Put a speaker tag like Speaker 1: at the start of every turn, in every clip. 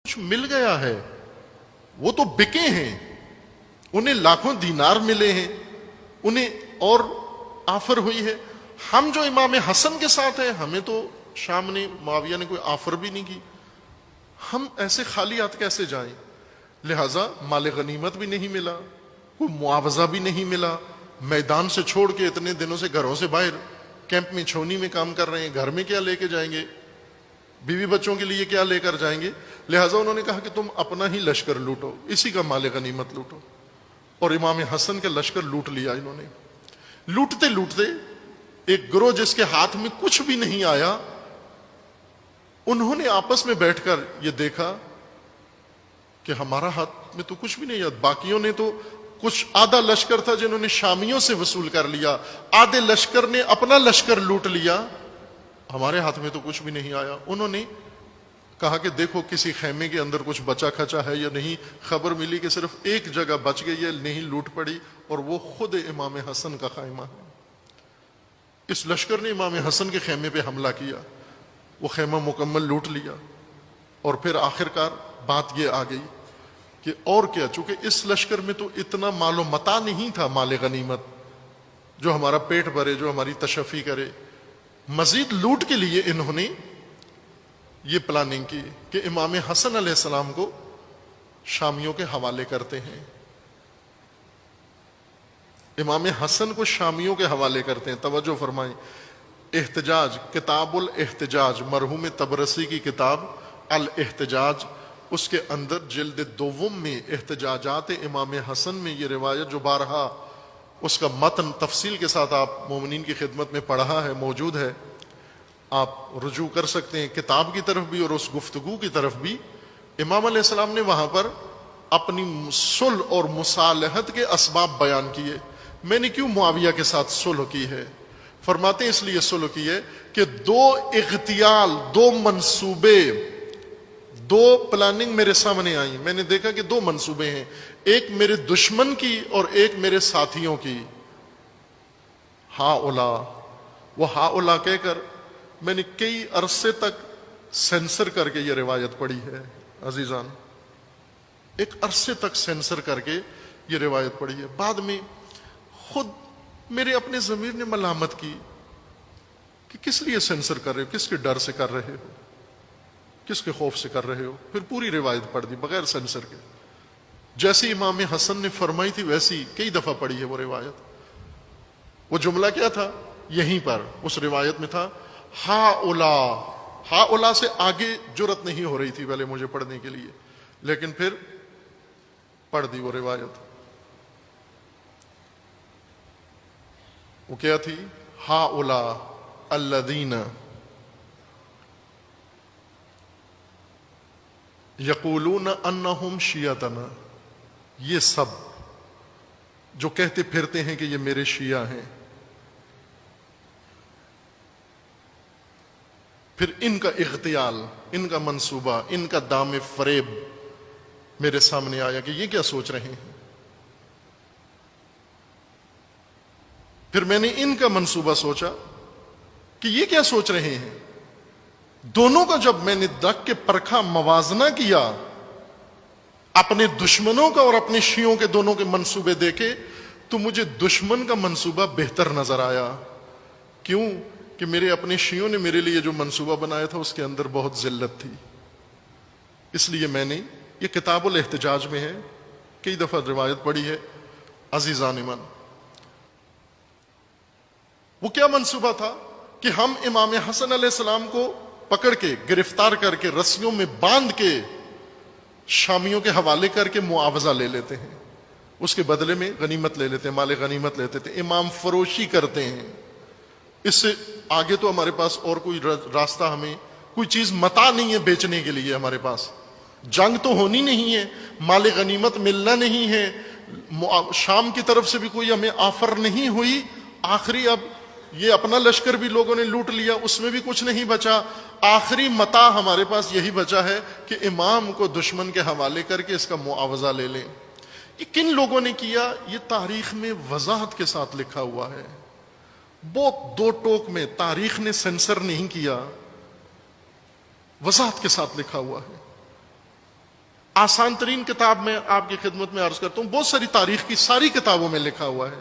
Speaker 1: کچھ مل گیا ہے، وہ تو بکے ہیں، انہیں لاکھوں دینار ملے ہیں، انہیں اور آفر ہوئی ہے۔ ہم جو امام حسن کے ساتھ ہیں، ہمیں تو شام نے معاویہ نے کوئی آفر بھی نہیں کی، ہم ایسے خالی ہاتھ کیسے جائیں؟ لہذا مال غنیمت بھی نہیں ملا، کوئی معاوضہ بھی نہیں ملا، میدان سے چھوڑ کے اتنے دنوں سے گھروں سے باہر کیمپ میں چھونی میں کام کر رہے ہیں، گھر میں کیا لے کے جائیں گے؟ بیوی بچوں کے لیے کیا لے کر جائیں گے؟ لہٰذا انہوں نے کہا کہ تم اپنا ہی لشکر لوٹو، اسی کا مال غنیمت لوٹو، اور امام حسن کا لشکر لوٹ لیا انہوں نے۔ لوٹتے لوٹتے ایک گروہ جس کے ہاتھ میں کچھ بھی نہیں آیا، انہوں نے آپس میں بیٹھ کر یہ دیکھا کہ ہمارا ہاتھ میں تو کچھ بھی نہیں ہے، باقیوں نے تو کچھ آدھا لشکر تھا جنہوں نے شامیوں سے وصول کر لیا، آدھے لشکر نے اپنا لشکر لوٹ لیا، ہمارے ہاتھ میں تو کچھ بھی نہیں آیا۔ انہوں نے کہا کہ دیکھو کسی خیمے کے اندر کچھ بچا کھچا ہے یا نہیں؟ خبر ملی کہ صرف ایک جگہ بچ گئی ہے، نہیں لوٹ پڑی، اور وہ خود امام حسن کا خیمہ ہے۔ اس لشکر نے امام حسن کے خیمے پہ حملہ کیا، وہ خیمہ مکمل لوٹ لیا، اور پھر آخرکار بات یہ آ گئی کہ اور کیا، چونکہ اس لشکر میں تو اتنا مال و متاع نہیں تھا، مال غنیمت جو ہمارا پیٹ بھرے، جو ہماری تشفی کرے۔ مزید لوٹ کے لیے انہوں نے یہ پلاننگ کی کہ امام حسن علیہ السلام کو شامیوں کے حوالے کرتے ہیں، امام حسن کو شامیوں کے حوالے کرتے ہیں۔ توجہ فرمائیں، احتجاج، کتاب الاحتجاج، مرحوم طبرسی کی کتاب الاحتجاج، اس کے اندر جلد دوم میں احتجاجات امام حسن میں یہ روایت جو بارہا اس کا متن تفصیل کے ساتھ آپ مومنین کی خدمت میں پڑھا ہے، موجود ہے، آپ رجوع کر سکتے ہیں کتاب کی طرف بھی اور اس گفتگو کی طرف بھی۔ امام علیہ السلام نے وہاں پر اپنی صلح اور مصالحت کے اسباب بیان کیے۔ میں نے کیوں معاویہ کے ساتھ صلح کی ہے؟ فرماتے ہیں اس لیے صلح کی ہے کہ دو اغتیال، دو منصوبے، دو پلاننگ میرے سامنے آئیں، میں نے دیکھا کہ دو منصوبے ہیں، ایک میرے دشمن کی اور ایک میرے ساتھیوں کی۔ ہا اولا، وہ ہا اولا کہہ کر میں نے کئی عرصے تک سینسر کر کے یہ روایت پڑھی ہے عزیزان، ایک عرصے تک سینسر کر کے یہ روایت پڑھی ہے۔ بعد میں خود میرے اپنے ضمیر نے ملامت کی کہ کس لیے سینسر کر رہے ہو، کس کے ڈر سے کر رہے ہو، کس کے خوف سے کر رہے ہو؟ پھر پوری روایت پڑھ دی بغیر سینسر کے، جیسی امام حسن نے فرمائی تھی ویسی کئی دفعہ پڑھی ہے وہ روایت۔ وہ جملہ کیا تھا؟ یہیں پر اس روایت میں تھا ہا اولا، ہا اولا سے آگے جرت نہیں ہو رہی تھی پہلے مجھے پڑھنے کے لیے، لیکن پھر پڑھ دی وہ روایت۔ وہ کیا تھی؟ ہا اولا الذین یقولون انہم شیعتنا، یہ سب جو کہتے پھرتے ہیں کہ یہ میرے شیعہ ہیں، پھر ان کا اغتیال، ان کا منصوبہ، ان کا دام فریب میرے سامنے آیا کہ یہ کیا سوچ رہے ہیں۔ پھر میں نے ان کا منصوبہ سوچا کہ یہ کیا سوچ رہے ہیں۔ دونوں کا جب میں نے رکھ کے پرکھا، موازنہ کیا، اپنے دشمنوں کا اور اپنے شیعوں کے دونوں کے منصوبے دیکھے، تو مجھے دشمن کا منصوبہ بہتر نظر آیا۔ کیوں؟ کہ میرے اپنے شیعوں نے میرے لیے جو منصوبہ بنایا تھا اس کے اندر بہت ذلت تھی، اس لیے میں نے یہ کتاب الاحتجاج میں ہے، کئی دفعہ روایت پڑھی ہے عزیزان من۔ وہ کیا منصوبہ تھا کہ ہم امام حسن علیہ السلام کو پکڑ کے، گرفتار کر کے، رسیوں میں باندھ کے شامیوں کے حوالے کر کے معاوضہ لے لیتے ہیں، اس کے بدلے میں غنیمت لے لیتے ہیں، مال غنیمت لیتے تھے، امام فروشی کرتے ہیں۔ اس سے آگے تو ہمارے پاس اور کوئی راستہ، ہمیں کوئی چیز متاع نہیں ہے بیچنے کے لیے، ہمارے پاس جنگ تو ہونی نہیں ہے، مال غنیمت ملنا نہیں ہے، شام کی طرف سے بھی کوئی ہمیں آفر نہیں ہوئی، آخری اب یہ اپنا لشکر بھی لوگوں نے لوٹ لیا، اس میں بھی کچھ نہیں بچا، آخری متاع ہمارے پاس یہی بچا ہے کہ امام کو دشمن کے حوالے کر کے اس کا معاوضہ لے لیں۔ یہ کن لوگوں نے کیا؟ یہ تاریخ میں وضاحت کے ساتھ لکھا ہوا ہے، بہت دو ٹوک میں، تاریخ نے سینسر نہیں کیا، وضاحت کے ساتھ لکھا ہوا ہے۔ آسان ترین کتاب میں آپ کی خدمت میں عرض کرتا ہوں، بہت ساری تاریخ کی ساری کتابوں میں لکھا ہوا ہے،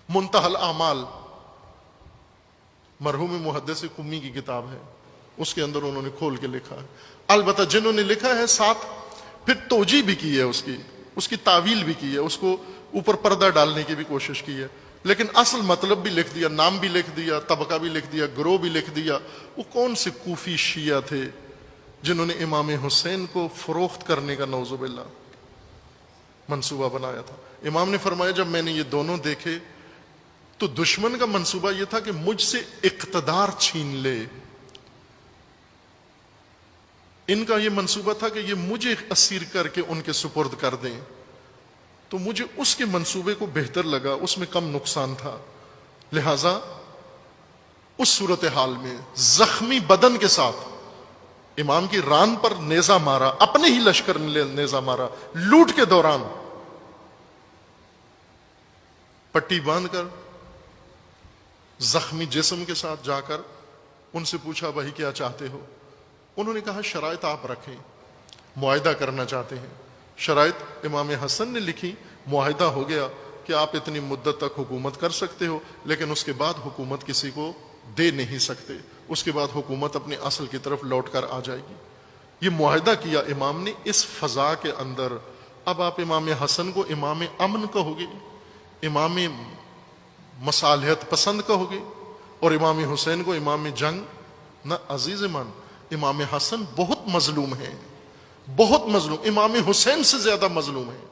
Speaker 1: منتہی الاعمال مرحوم محدث قمی کی کتاب ہے، اس کے اندر انہوں نے کھول کے لکھا ہے۔ البتہ جنہوں نے لکھا ہے ساتھ پھر توجیہ بھی کی ہے، اس کی تعویل بھی کی ہے، اس کو اوپر پردہ ڈالنے کی بھی کوشش کی ہے، لیکن اصل مطلب بھی لکھ دیا، نام بھی لکھ دیا، طبقہ بھی لکھ دیا، گروہ بھی لکھ دیا۔ وہ کون سے کوفی شیعہ تھے جنہوں نے امام حسین کو فروخت کرنے کا نعوذ باللہ منصوبہ بنایا تھا؟ امام نے فرمایا جب میں نے یہ دونوں دیکھے تو دشمن کا منصوبہ یہ تھا کہ مجھ سے اقتدار چھین لے، ان کا یہ منصوبہ تھا کہ یہ مجھے اسیر کر کے ان کے سپرد کر دیں، تو مجھے اس کے منصوبے کو بہتر لگا، اس میں کم نقصان تھا، لہذا اس صورتحال میں زخمی بدن کے ساتھ امام کی ران پر نیزہ مارا، اپنے ہی لشکر نے نیزہ مارا، لوٹ کے دوران پٹی باندھ کر زخمی جسم کے ساتھ جا کر ان سے پوچھا بھائی کیا چاہتے ہو؟ انہوں نے کہا شرائط آپ رکھیں، معاہدہ کرنا چاہتے ہیں۔ شرائط امام حسن نے لکھی، معاہدہ ہو گیا کہ آپ اتنی مدت تک حکومت کر سکتے ہو، لیکن اس کے بعد حکومت کسی کو دے نہیں سکتے، اس کے بعد حکومت اپنے اصل کی طرف لوٹ کر آ جائے گی۔ یہ معاہدہ کیا امام نے اس فضا کے اندر۔ اب آپ امام حسن کو امام امن کہو گے، امام مصالحت پسند کہو گے، اور امام حسین کو امام جنگ؟ نہ عزیز من، امام حسن بہت مظلوم ہیں، بہت مظلوم، امام حسین سے زیادہ مظلوم ہیں۔